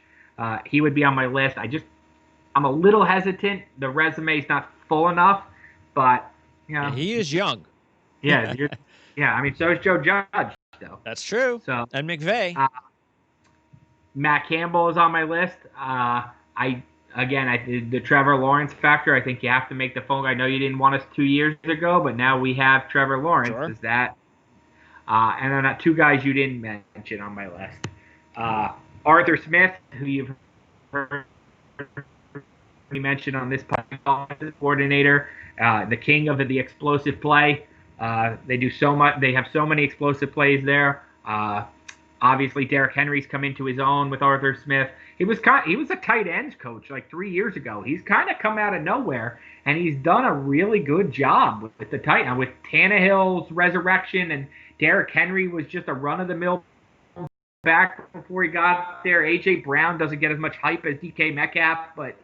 He would be on my list. I'm a little hesitant. The resume is not full enough, but yeah, he is young. Yeah, I mean, so is Joe Judge, though. That's true. So and McVay. Matt Campbell is on my list. The Trevor Lawrence factor. I think you have to make the phone. I know you didn't want us 2 years ago, but now we have Trevor Lawrence. Sure. Is that? And then 2 guys you didn't mention on my list. Arthur Smith, who you've heard me mention on this podcast, coordinator, the king of the explosive play. They do so much. They have so many explosive plays there. Obviously, Derrick Henry's come into his own with Arthur Smith. He was a tight ends coach like 3 years ago. He's kind of come out of nowhere, and he's done a really good job with the tight end. With Tannehill's resurrection, and Derrick Henry was just a run-of-the-mill back before he got there. A.J. Brown doesn't get as much hype as DK Metcalf, but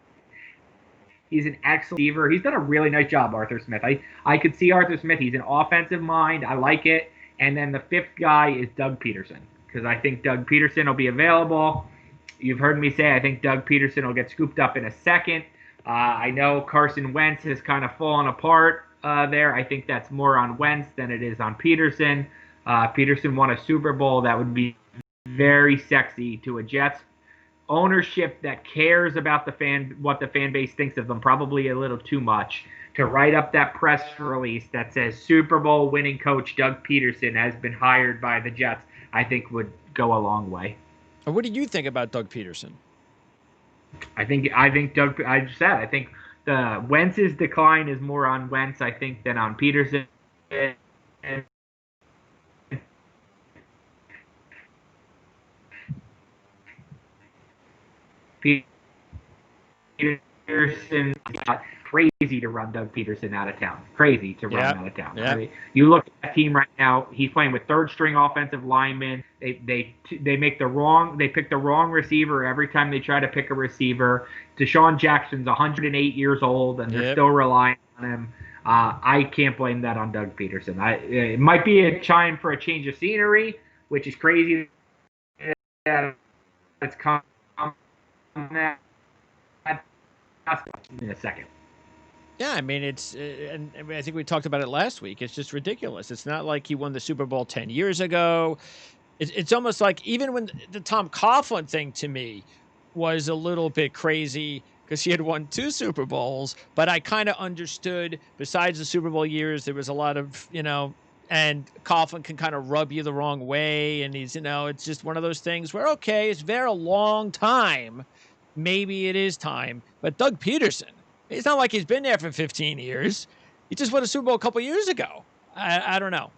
he's an excellent receiver. He's done a really nice job, Arthur Smith. I could see Arthur Smith. He's an offensive mind. I like it. And then the 5th guy is Doug Peterson, because I think Doug Peterson will be available. You've heard me say I think Doug Peterson will get scooped up in a second. I know Carson Wentz has kind of fallen apart there. I think that's more on Wentz than it is on Peterson. Peterson won a Super Bowl. That would be very sexy to a Jets ownership that cares about what the fan base thinks of them, probably a little too much, to write up that press release that says Super Bowl winning coach Doug Peterson has been hired by the Jets. I think would go a long way. What do you think about Doug Peterson? I think Doug. I just said I think the Wentz's decline is more on Wentz, I think, than on Peterson. Peterson crazy to run Doug Peterson out of town. Crazy to run out of town. Yep. I mean, you look at that team right now. He's playing with 3rd-string offensive linemen. They pick the wrong receiver every time they try to pick a receiver. Deshaun Jackson's 108 years old, and they're still relying on him. I can't blame that on Doug Peterson. It might be a time for a change of scenery, which is crazy. That's come in a second. Yeah, I mean, and I think we talked about it last week. It's just ridiculous. It's not like he won the Super Bowl 10 years ago. It's almost like even when the Tom Coughlin thing to me was a little bit crazy because he had won 2 Super Bowls, but I kind of understood besides the Super Bowl years, there was a lot of, and Coughlin can kind of rub you the wrong way. And he's, it's just one of those things where, okay, it's been a long time. Maybe it is time. But Doug Peterson, it's not like he's been there for 15 years. He just won a Super Bowl a couple years ago. I don't know.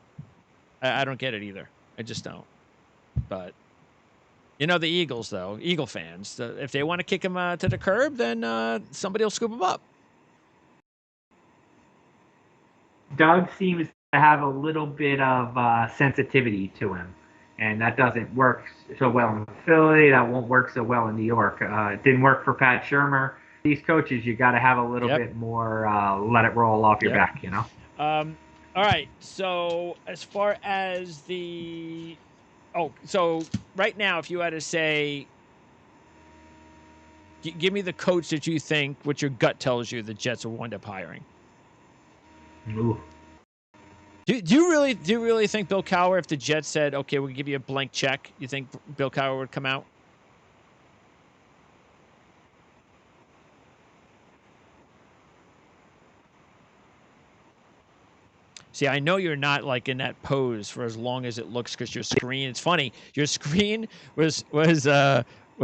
I don't get it either. I just don't. But, the Eagles, though, Eagle fans, if they want to kick him to the curb, then somebody will scoop him up. Doug seems to have a little bit of sensitivity to him. And that doesn't work so well in Philly. That won't work so well in New York. It didn't work for Pat Shurmur. These coaches, you got to have a little bit more let it roll off your back, All right. So as far as so right now, if you had to say, give me the coach that you think, what your gut tells you the Jets will wind up hiring. Ooh. Do you really think Bill Cowher, if the Jets said, okay, we'll give you a blank check, you think Bill Cowher would come out? See, I know you're not like in that pose for as long as it looks because your screen. It's funny. Your screen was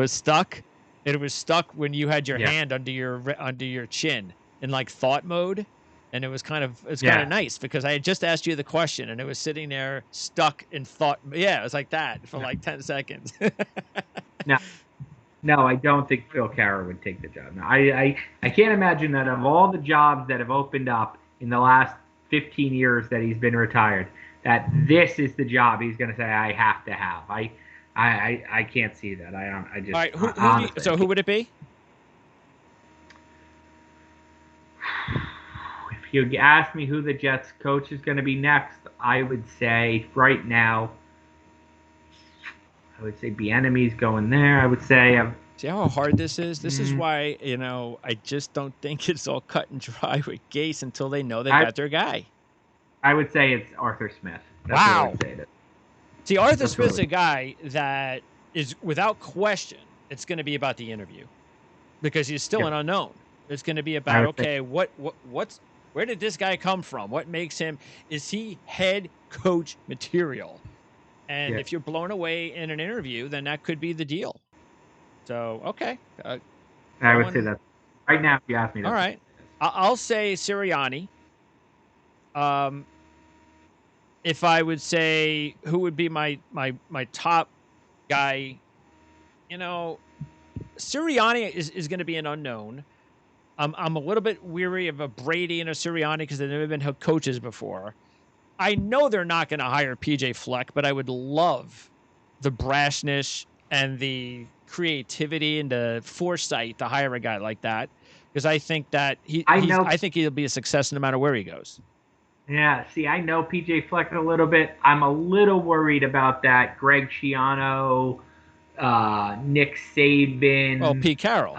stuck. It was stuck when you had your hand under your chin in like thought mode. And it's kind of Yeah. nice because I had just asked you the question and it was sitting there stuck in thought. Yeah, it was like that for like 10 seconds. No, no, I don't think Phil Carroll would take the job. No, I can't imagine that of all the jobs that have opened up in the last 15 years that he's been retired, that this is the job he's going to say I have to have. I can't see that. I just All right, honestly. so who would it be? If you ask me who the Jets coach is going to be next, I would say right now, I would say Bieniemy's going there. I would say See how hard this is? This is why, I just don't think it's all cut and dry with Gase until they know they got their guy. I would say it's Arthur Smith. That's Wow. what I would say. See, Arthur Smith's a guy that is, without question, it's going to be about the interview because he's still an unknown. It's going to be about, okay, where did this guy come from? What makes him? Is he head coach material? And if you're blown away in an interview, then that could be the deal. So, okay. I would say that right now, if you ask me. All right. I'll say Sirianni. If I would say who would be my top guy, Sirianni is going to be an unknown. I'm a little bit weary of a Brady and a Sirianni because they've never been coaches before. I know they're not going to hire PJ Fleck, but I would love the brashness and the creativity and the foresight to hire a guy like that because I think that I think he'll be a success no matter where he goes. Yeah, see, I know PJ Fleck a little bit. I'm a little worried about that. Greg Schiano, Nick Saban. Oh, Pete Carroll.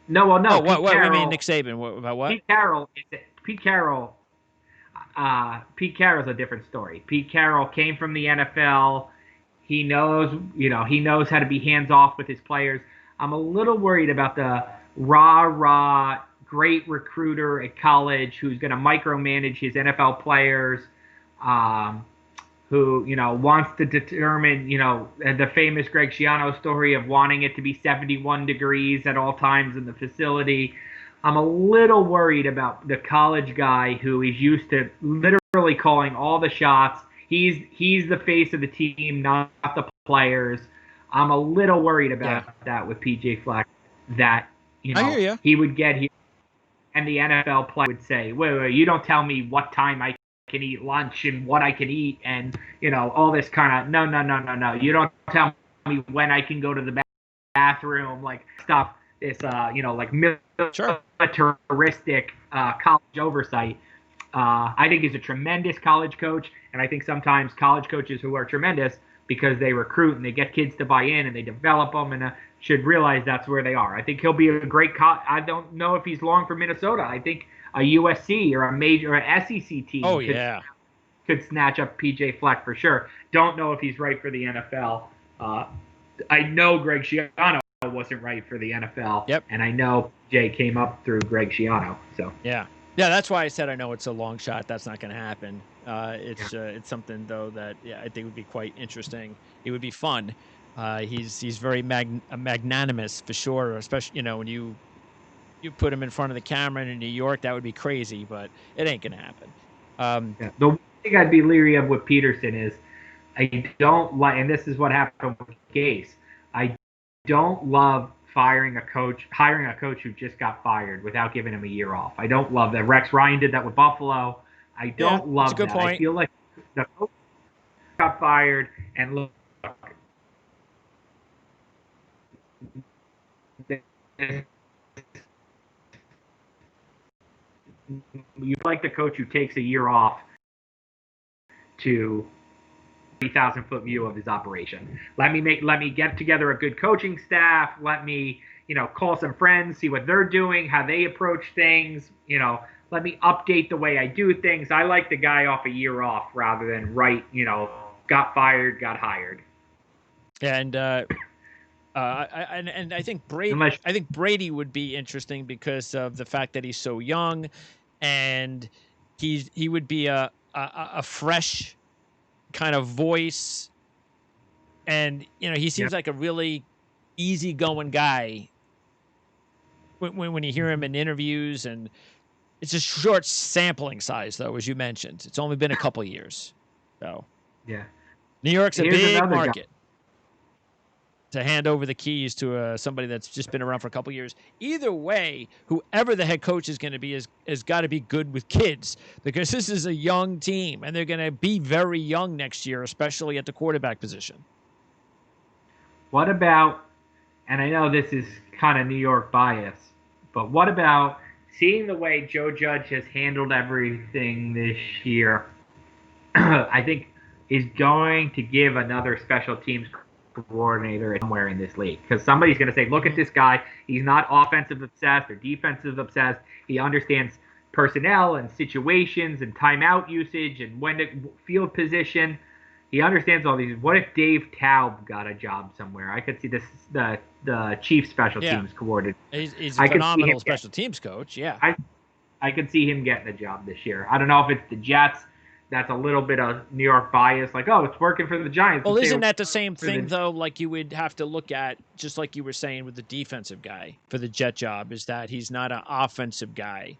No. Oh, what do you mean, Nick Saban? About what? Pete Carroll. Pete Carroll's a different story. Pete Carroll came from the NFL. He knows how to be hands off with his players. I'm a little worried about the rah great recruiter at college who's going to micromanage his NFL players, who wants to determine the famous Greg Schiano story of wanting it to be 71 degrees at all times in the facility. I'm a little worried about the college guy who is used to literally calling all the shots. He's the face of the team, not the players. I'm a little worried about that with PJ Fleck. That I hear you. He would get here, and the NFL player would say, "Wait, you don't tell me what time I can eat lunch and what I can eat, and all this kind of no. You don't tell me when I can go to the bathroom, like stuff. This like militaristic college oversight." I think he's a tremendous college coach, and I think sometimes college coaches who are tremendous because they recruit and they get kids to buy in and they develop them and should realize that's where they are. I think he'll be a great I don't know if he's long for Minnesota. I think a USC or a major SEC team could snatch up PJ Fleck for sure. Don't know if he's right for the NFL. I know Greg Schiano wasn't right for the NFL. Yep. And I know Jay came up through Greg Schiano. So yeah, that's why I said I know it's a long shot. That's not going to happen. It's something though that I think would be quite interesting. It would be fun. He's very magnanimous for sure, especially when you put him in front of the camera in New York. That would be crazy, but it ain't going to happen. The one thing I'd be leery of with Peterson is I don't like, and this is what happened with Gase. I don't love hiring a coach who just got fired without giving him a year off. I don't love that. Rex Ryan did that with Buffalo. I don't love that's a good that. point. I feel like the coach got fired and look. You like the coach who takes a year off to 30,000-foot view of his operation. Let me get together a good coaching staff. Let me, call some friends, see what they're doing, how they approach things. Let me update the way I do things. I like the guy off a year off rather than got fired, got hired. And I think Brady would be interesting because of the fact that he's so young, and he would be a fresh kind of voice, and he seems like a really easygoing guy when you hear him in interviews, and It's a short sampling size, though, as you mentioned. It's only been a couple years. So Yeah. New York's a Here's big another guy. market to hand over the keys to somebody that's just been around for a couple years. Either way, whoever the head coach is going to be has got to be good with kids, because this is a young team, and they're going to be very young next year, especially at the quarterback position. What about, and I know this is kind of New York bias, but what about seeing the way Joe Judge has handled everything this year? I think is going to give another special teams coordinator somewhere in this league, because somebody's going to say, look at this guy. He's not offensive obsessed or defensive obsessed. He understands personnel and situations and timeout usage and when to field position. He understands all these. What if Dave Taub got a job somewhere? I could see this the chief special teams coordinator. He's a phenomenal special teams coach. Yeah, I could see him getting a job this year. I don't know if it's the Jets. That's a little bit of New York bias, like, oh, it's working for the Giants. Well, isn't that the same thing, though? Like, you would have to look at, just like you were saying with the defensive guy for the Jet job, is that he's not an offensive guy.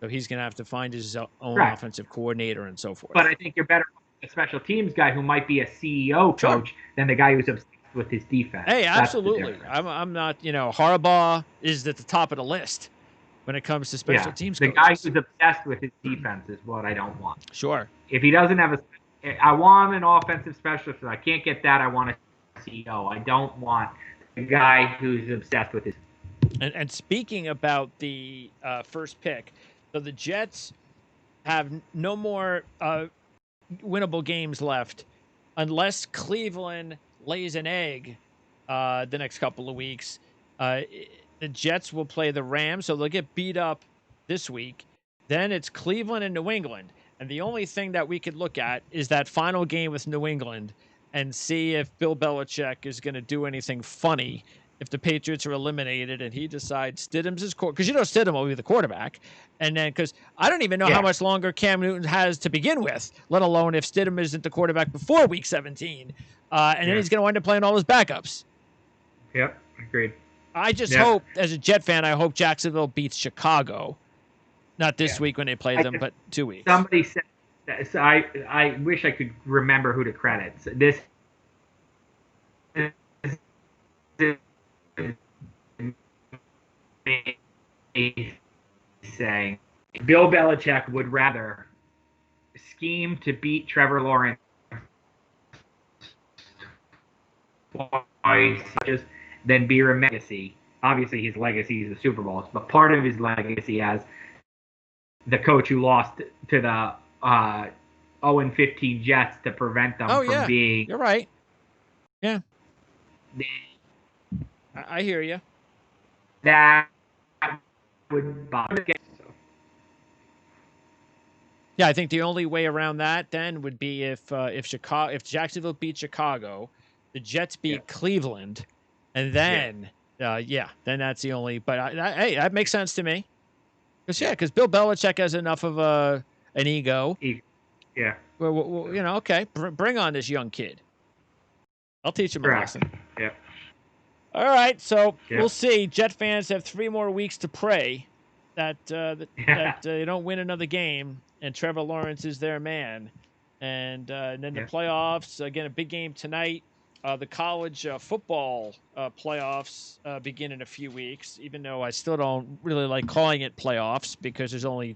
So he's going to have to find his own offensive coordinator and so forth. But I think you're better a special teams guy who might be a CEO coach than the guy who's obsessed with his defense. Hey, absolutely. I'm not, Harbaugh is at the top of the list when it comes to special teams coaches. The guy who's obsessed with his defense is what I don't want. Sure. If he doesn't have I want an offensive specialist. If I can't get that, I want a CEO. I don't want a guy who's obsessed with his. And speaking about the first pick, so the Jets have no more winnable games left unless Cleveland lays an egg the next couple of weeks. The Jets will play the Rams, so they'll get beat up this week. Then it's Cleveland and New England. And the only thing that we could look at is that final game with New England and see if Bill Belichick is going to do anything funny if the Patriots are eliminated and he decides Stidham's his because Stidham will be the quarterback. And then, because I don't even know how much longer Cam Newton has to begin with, let alone if Stidham isn't the quarterback before week 17. And then he's going to wind up playing all his backups. Yep, agreed. I just hope, as a Jet fan, I hope Jacksonville beats Chicago. Not this week when they play them, but 2 weeks. Somebody said that, so I wish I could remember who to credit. So this saying Bill Belichick would rather scheme to beat Trevor Lawrence twice than be a legacy. Obviously, his legacy is the Super Bowls, but part of his legacy as the coach who lost to the 0-15 Jets to prevent them from being. You're right. Yeah. I hear you. That would bother me. Yeah, I think the only way around that then would be if Jacksonville beat Chicago, the Jets beat Cleveland, and then then that's the only. But hey, that makes sense to me. Because Bill Belichick has enough of an ego. Yeah. Well, okay, bring on this young kid. I'll teach him a lesson. Yeah. All right, so we'll see. Jet fans have 3 more weeks to pray that they don't win another game, and Trevor Lawrence is their man. And then the playoffs, again, a big game tonight. The college football playoffs begin in a few weeks, even though I still don't really like calling it playoffs because there's only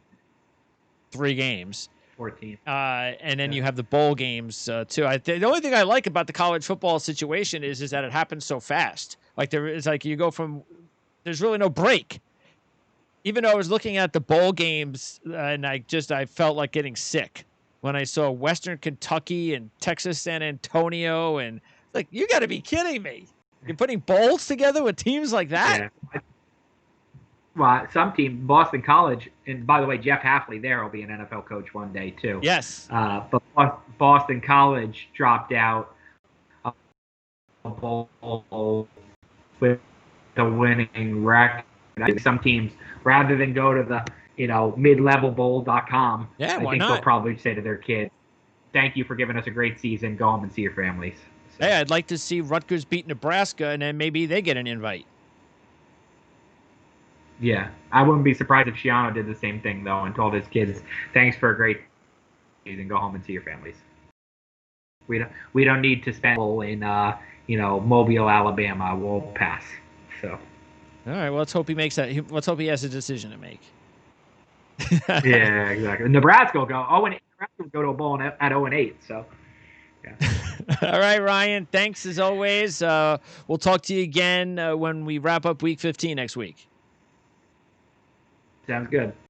3 games. 14. And then you have the bowl games too. The only thing I like about the college football situation is that it happens so fast. Like you go from, there's really no break. Even though I was looking at the bowl games and I felt like getting sick when I saw Western Kentucky and Texas San Antonio, and like, you got to be kidding me. You're putting bowls together with teams like that? Yeah. Well, some team, Boston College, and by the way, Jeff Hafley there will be an NFL coach one day too. Yes. But Boston College dropped out a bowl with the winning record. I think some teams, rather than go to the midlevelbowl.com, I think they'll probably say to their kids, "Thank you for giving us a great season. Go home and see your families." So. Hey, I'd like to see Rutgers beat Nebraska, and then maybe they get an invite. Yeah, I wouldn't be surprised if Shiano did the same thing though and told his kids, "Thanks for a great season. Go home and see your families. We don't need to spend in Mobile, Alabama. We'll pass." So All right. Well, let's hope he makes that. Let's hope he has a decision to make. yeah, exactly. Nebraska will go. Nebraska will go to a bowl at 0-8. So yeah. All right, Ryan. Thanks as always. We'll talk to you again when we wrap up Week 15 next week. Sounds good.